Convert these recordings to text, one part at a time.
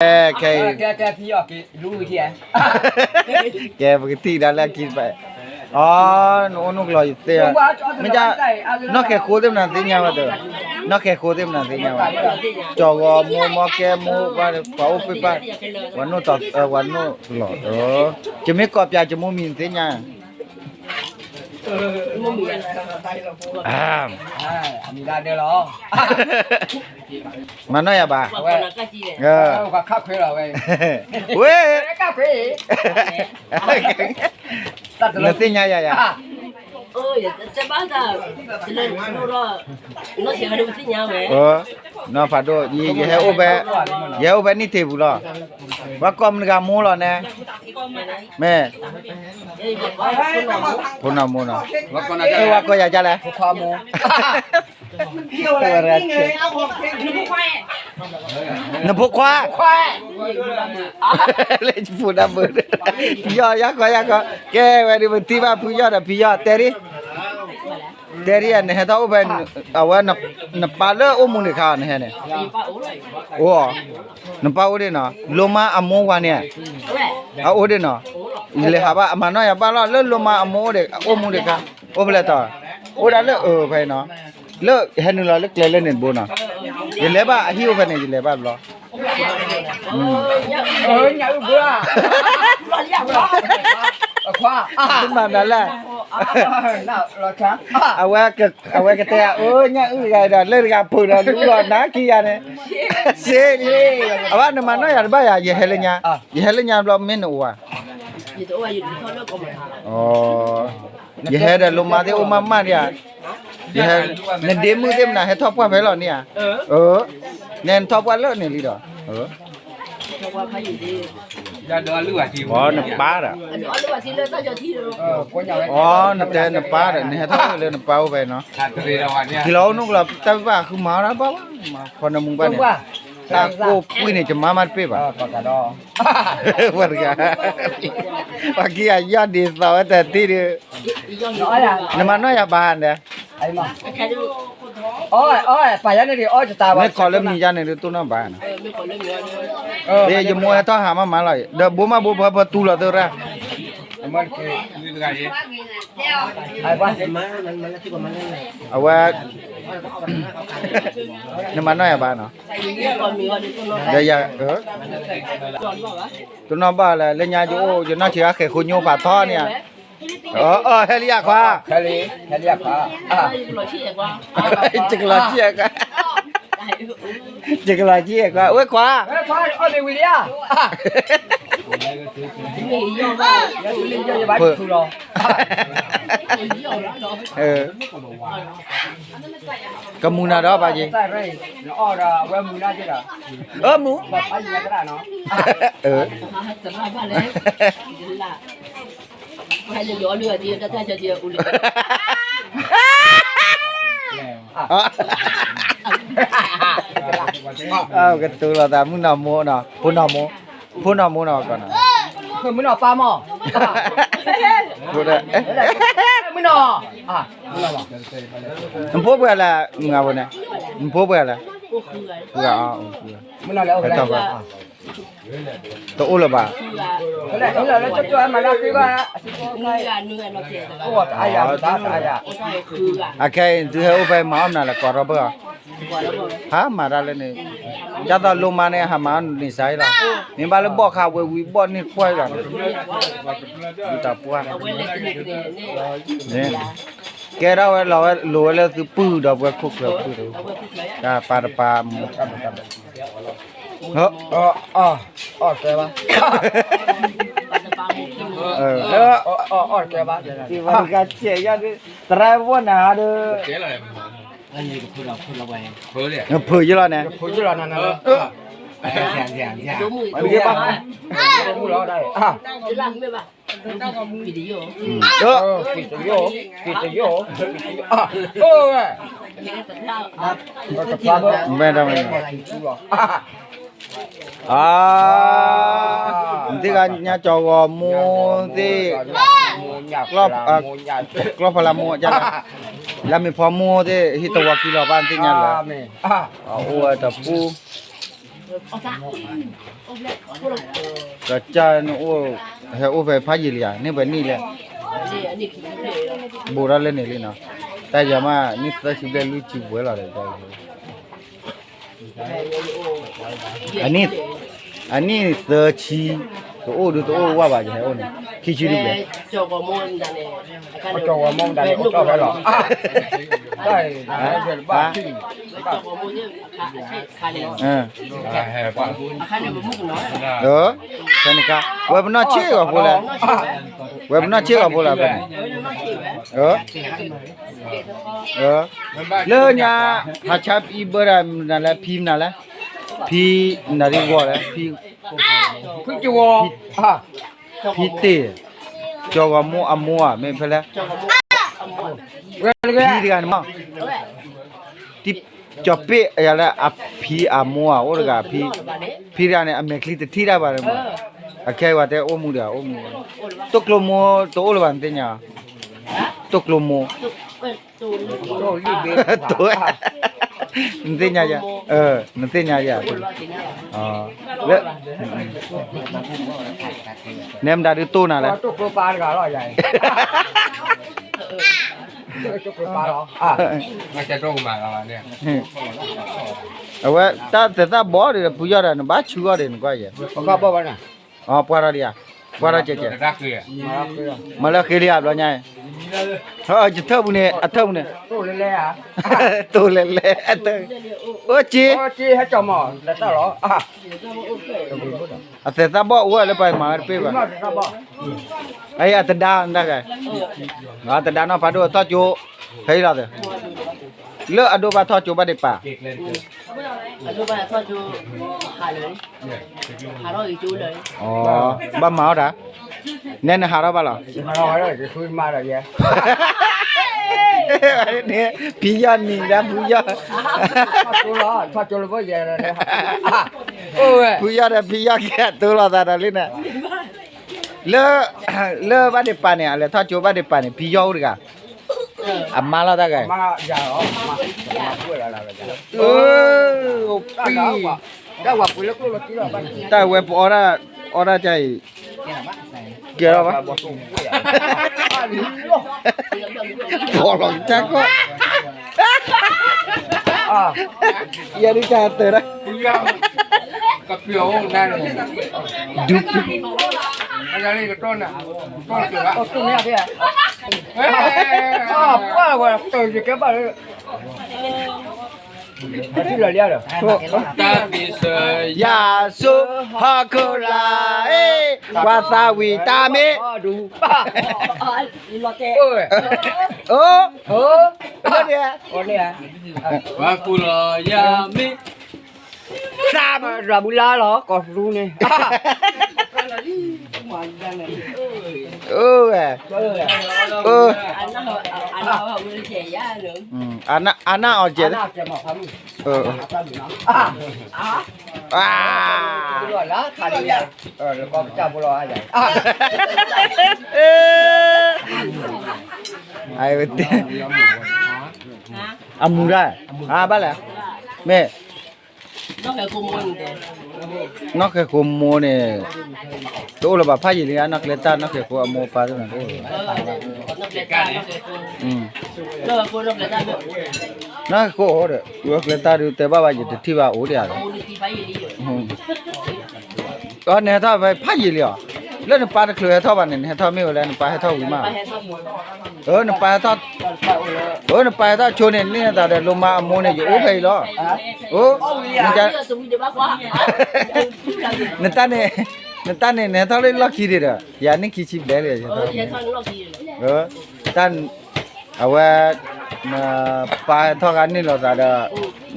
แกพี่ออกรู้วิธีแกปกติได้แล้วกินไปอ๋อโน่นกลอยเตี้ยไม่ใช่นอกแค่โคเต็มนั่นสิญาวะเด้อนอกแค่โคเต็มนั่นสิญาวะจอกมอแกมูว่าเป่าไปป่ะวันโน่ต่อวันโน่หล่อจะไม่กอบยาจะมูมินสิญามีได้เดียวหรอมาหน่อยอ่ะบ่าก็ข้าวคุยเราเว้ยเว้ยข้าวคุยนั่นสิญายา这把的，那些还都不是娘喂。น้าฝาดยี่ให้โอเบยี่โอเบนี่เทบุล่ะว่ากอมนกามูล่ะเนี่ยแม่พูนามูนะว่าก็อยากจะเลยความมูนบุควาเลยพูดอะไรพี่ยอยักก็แกวันนี้มันที่ว่าพี่ยอดพี่ยอดเตรียนเนี่ยถ้าโอเบนเอาว่านปาเลอมุนข้าวเนี่ยโอ้นปาโอเดนะลมาอโมวันเนี่ยเอาโอเดนะเลยครับว่ามันน้อยบ้านเราเลิกลมาอโมเด็กโอมุนข้าวโอเปล่าต่อโอได้เลิกไปเนาะเลิกเห็นนึงเราเลิกเล่นเนี่ยบุญนะยิ่งเล่บ้าหิวไปเนี่ยยิ่งเล่บ้าหรอnhà ư bữa khoaขึ้นมานั่นแหละเอาไว้ก็แต่เนี่ยไงเดี๋ยวเล่นกับผู้เราดูหลอดนะกี่อย่างเนี่ยเสียดิเอาว่าเนี่ยมันน้อยอะไรบ้างอย่าเฮลิญาเราไม่หนูอ่ะอ๋ออย่าเฮเดลงมาที่อุมามาเนี่ยอย่าเฮเนี่ยเดมือเต็มนะให้ทอปกันไปหรอเนี่ยเนี่ยทอปกันแล้วเนี่ยลีดจะโดนเลือดทีอ๋อน้ำปลาอ่ะอ๋อน้ำแต่น้ำปลาเนี่ยให้ทอปเลยน้ำปลาไปเนาะที่เรานุกเราแต่ว่าคือมาแล้วป่าวมาคนน้ำมุงไปเนี่ยถ้ากูปุ้ยเนี่ยจะมาเป๊ะป่ะก็กระดอวันกันว่ากี้ยอดดีสาวแต่ที่นี่น้ำมันน้อยบ้านเนี่ยไอ้มาโอ้ยไปยันนี่โอ้ยจะตายว่ะไม่ขอเริ่มมีจานเนี่ยตัวน้ำบ้านเดี๋ยวจะมัวให้ท่อหามาเลยเดี๋ยวบัวมาบัวประตูละตัวละมันคือไอ้บ้านเอาไว้น้ำมันน้อยบ้านเนาะเดี๋ยวอย่าตัวน้ำบ้านเลยเล่นยาอยู่อยู่น่าเชื่อแค่คุณโยป่าท่อเนี่ยเฮลิยาควาเฮลิยาควาจิกลาเชียกจิกลาเชียกเว้ยควาเอาเดวิเลียก็มูนาดอกป่ะจีมู还是要绿的，这才叫叫屋里。cái từ là ta muốn nào mua nào, phun nào mua nào còn nào. Muốn nào pha mò. Phun đấy. Muốn nào. Phố bữa là ngào này. Phố bữa là. Muốn nào léo cái này. Tổ là bà. Cái này nó cho mà ra cái ba. Ủa, ai à? Okay, thứ hai về máu này là quả rau bơ. Hả mà ra lên này. Chắc là lùm mà này hả máu này sai rồi. Nên bà lấy bỏ khảo về quý bỏ này quay rồi. Đi tập qua. Nè. Cái đó là lúa là từ pư đó về khúc rồi pư đó. Cả pa cái ba. Cái ba. Thì mà cái trẻ ra đi, trai vốn nào được. Anh gì cũng phun vậy. Phơi chứ nè. Phơi chứ nè. Bây giờ ba. Mua đó đây. Bên đâu này. Nanti kan nya cowok mu ti klop palamu aja lah. Lami pamu ti hito wakilo pan ti nya lah. Oh, ada pu. 哦啥？哦不嘞，不了。 ก็จะโอ้เฮโอเฟพายิเลียนี่แบบนี้แหละ 你皮嘞？ โบราณเลยนี่เนาะแต่อย่ามานี่ตะชิเดลุจิบวยล่ะเลยอันนี้เซอร์ชีตัวดูตัวว่าบ่าจะให้โอ้นี่คิดชื่อดิเว้ย 叫个梦的嘞， จงว่าม่วงดันโอ้ก็ไปหรอได้เห็นบ้า 叫个梦的看的， 看的不梦喏。 แค่นี้ก็เว็บน่าเชื่อบ่ล่ะเว็บน่าเชื่อบ่ล่ะเป็นเลยญาหาชับอีบรานั่นแหละพิมนั่นแหละพีนาริวอแหละพี คือจัวอ่ะ พีเตจอวโมอมัวไม่เพิ่นละ เว้ยเว้ย พีกันมั้งติจอเปอะไรละอพีอมัวโอรกาพีราเนี่ยอเมคลิตทีราบาร์มั้งอะแค่ว่าแต่โอมูเดาโอมูตกลโมโตโอลวันเตญาตกลโม โตรีบ ตัวนั่นเตญาจ้ะนั่นเตญาจ้ะอ๋อแล้วเนมดาดูโตน่ะแหละ ตกปลาก็อร่อยใหญ่ตกปลาหรออ่ะ มาจะตรงมาแล้วเนี่ย เอาไว้ถ้าบ่ได้ปุยานะบ่ชูก็ได้นกว่าอย่า ก็บ่ว่าน่ะ อ๋อปวาราเดียปวาราเจเจ รักเลย มาแล้วเคลียร์แล้วไงเฮ้ยจะเท่าบุเนี่ยอัเท่าบุเนี่ย โตเล่ๆอ่ะ ตัวเล่ๆอัเท่าโอ้จี โอ้จีให้จอมอแล้วต่อหรออ่ะ อัเสร็จซะบ่อ้วนแล้วไปมาเป้บ่ มาก็บ่ ไอ้อัตดาอันได้ไงอัตดาเนาะพาดูทอดจูเฮ้ยล่ะเด้อเลอะอดูบ่ทอดจูบ่ได้ป่า 啊，就把它做就下人，下到一周人。 อ๋อบ่เมาดาแน่นหาเราบ่ล่ะ มาเราให้จะคุยมาแล้วแย่ เนี่ยพี่ยานี่นะพี่ยา ถ้าจุลบ่แย่แล้วนะโอ้ย พี่ยาพี่ยาแก่ตัวละตาเลยนะเลอะบ่ได้ป่าเนี่ยอะไรทอดจูบ่ได้ป่าเนี่ยพี่ยาดิกะอามาละตาไง มาอย่าหรอมาคุยแล้วเออปี ได้ว่าคุยแล้วก็รถที่เราบ้าน แต่เว็บออร่าใจเกี่ยวปะพอหลงจักก็อย่าดิจ่าเตอร์นะ กับเปียวนั่น ดู อะไรกับต้นอ่ะต้นเกิดละ โอ้ตัวนี้พี่ว่าตัวจะเก็บไปที่เราเรียกเหรอ ตาปีเสย ยาสุฮาโคลาเอวาซาวิตามิ ดูป้า 你老在。 โอ้ย โอ้ โอ้ เนี่ย โอ้เนี่ย ว่ากุลยามิ สาม ราบุลาเหรอก็รู้นี่ เออเออ 俺那好不是解压人。 อันน่าเอาเจ็ด น่าจะมาทำ เออ อ่ะ ว้า บุลละขาดีแล้วก็จับบุลอะไรอ่ะ ไอ้เว้ยอามูได้บ้าแหละแม่ 那还公问的。 นอกจากโคโมเนี่ยตัวเราแบบพายเรือนักเล่นตานอกจากโคโมปลาตัวนั้น 那别干，那别公。那个公那别干的。 นักโคโหดนักเล่นตาดูแต่บ้าว่าจะที่ว่าโอ้เดียว 我的地方也有。 ก็เนี่ยถ้าไปพายเรือแล้วนึกปลาเคลือเท่าบ้านเนี่ยเท่าไม่เอาแล้วนึกปลาให้เท่าอยู่มานึกปลาเท่านึกปลาเท่าชนเนี่ยแต่เดี๋ยวลงมาโมเนี่ยอยู่โอ้ไปหรอโอ้มันจะ 这个东西的吧，花。 นั่นตาเนี่ยเท่าเลยล็อกขี้ดิอ่ะยานี่ขี้ชิบได้เลยใช่ไหม 也穿老皮。 ท่านเอาไว้ปลาทอดกันนี่เราจะ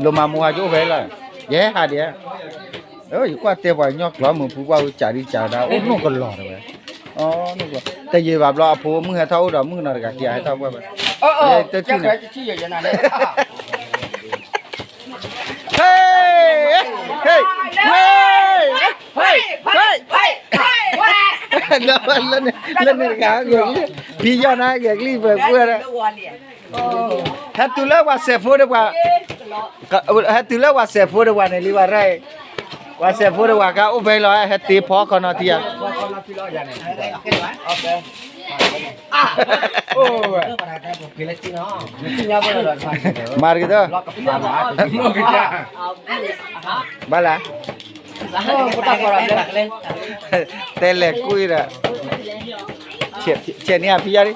ลงมามัวอยู่ไปเลยเย้หาเดียอยู่กว่าเตะบอลยกล้อมือผู้ว่าจ่าดีจ่าดาโอ้นุ่งก็หล่อเลยอ๋อนุ่งก็แต่ยีแบบเราผู้มือให้เท่าเรามือน่ะก็กี่ให้เท่าว่าจะที่ไหนจะที่อย่างนั้นเลย เฮ้ยเฮ้ยเฮ้ยเฮ้ยเฮ้ยแล้วเนี่ยกางเงี้ยพี่ย้อนนะเงี้ยรีบไปเพื่อนถ้าตุลาว่าเซฟโฟดว่าถ้าตุลาว่าเซฟโฟดว่าในลิวาไร ว่าเสียพูดว่าก็อุบไปรอให้ตีพอก่อนเนาะที่อ่ะ โอ้ย มาร์กเด้อ Kita. Bala. Tele kuira. Cie ni api jari.